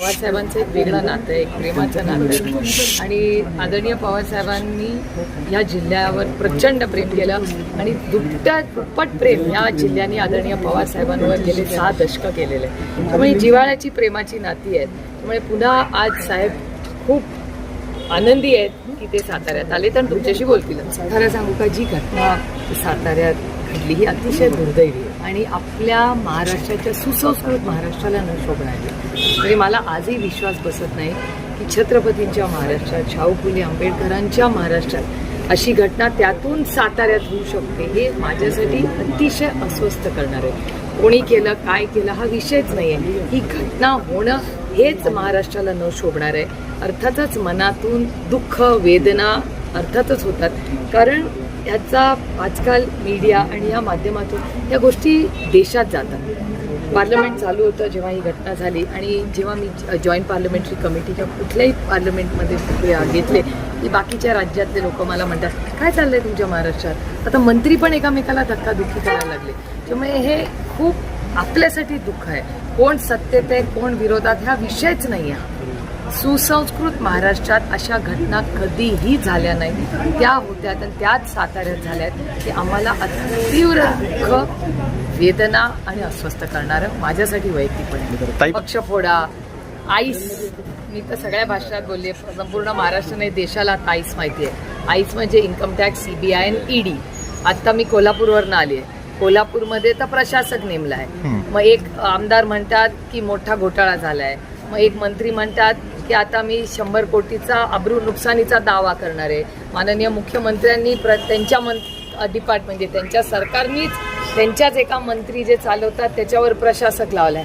पवारसाहेबांचं एक वेगळं नातं आहे, एक प्रेमाचं नातं आहे आणि आदरणीय पवारसाहेबांनी या जिल्ह्यावर प्रचंड प्रेम केलं आणि दुप्पट प्रेम या जिल्ह्याने आदरणीय पवारसाहेबांवर गेले 6 दशकं केलेले आहे. त्यामुळे जिव्हाळ्याची प्रेमाची नाती आहेत. त्यामुळे पुन्हा आज साहेब खूप आनंदी आहेत की ते साताऱ्यात आले तर तुमच्याशी बोलतील. खरं सांगू का, जी घटना साताऱ्यात घडली ही अतिशय दुर्दैवी आहे आणि आपल्या महाराष्ट्राच्या सुसंस्कृत महाराष्ट्राला न शोभणारी. म्हणजे मला आजही विश्वास बसत नाही की छत्रपतींच्या महाराष्ट्रात, शाहू फुले आंबेडकरांच्या महाराष्ट्रात अशी घटना त्यातून साताऱ्यात होऊ शकते. हे माझ्यासाठी अतिशय अस्वस्थ करणार आहे. कोणी केलं, काय केलं हा विषयच नाही आहे. ही घटना होणं हेच महाराष्ट्राला न शोभणार आहे. अर्थातच मनातून दुःख, वेदना अर्थातच होतात, कारण याचा आजकाल मीडिया आणि या माध्यमातून या गोष्टी देशात जातात. पार्लमेंट चालू होतं जेव्हा ही घटना झाली आणि जेव्हा मी जॉईंट पार्लमेंटरी कमिटीच्या कुठल्याही पार्लमेंटमध्ये घेतले की बाकीच्या राज्यातले लोक मला म्हणतात, काय चाललंय तुमच्या महाराष्ट्रात? आता मंत्री पण एकामेकाला धक्काधुक्की करायला लागले. त्यामुळे हे खूप आपल्यासाठी दुःख आहे. कोण सत्तेत आहे, कोण विरोधात हा विषयच नाही आहे. सुसंस्कृत महाराष्ट्रात अशा घटना कधीही झाल्या नाही. त्या होत्या आणि त्याच साताऱ्यात झाल्यात. ते आम्हाला तीव्र दुःख, वेदना आणि अस्वस्थ करणारं माझ्यासाठी वैयक्तिकपणे. पक्ष फोडा, आईस, मी तर सगळ्या भाषणात बोलले, संपूर्ण महाराष्ट्राने देशाला आईस माहिती आहे. आईस म्हणजे इन्कम टॅक्स, CBI आणि ED. आत्ता मी कोल्हापूरवरनं आली आहे. कोल्हापूरमध्ये तर प्रशासक नेमला आहे. मग एक आमदार म्हणतात की मोठा घोटाळा झाला आहे. मग एक मंत्री म्हणतात की आता मी 100 कोटीचा अब्रू नुकसानीचा दावा करणार आहे. माननीय मुख्यमंत्र्यांनी त्यांच्या डिपार्टमेंट म्हणजे त्यांच्या सरकारनीच त्यांच्याच एका मंत्री जे चालवतात त्याच्यावर प्रशासक लावलाय.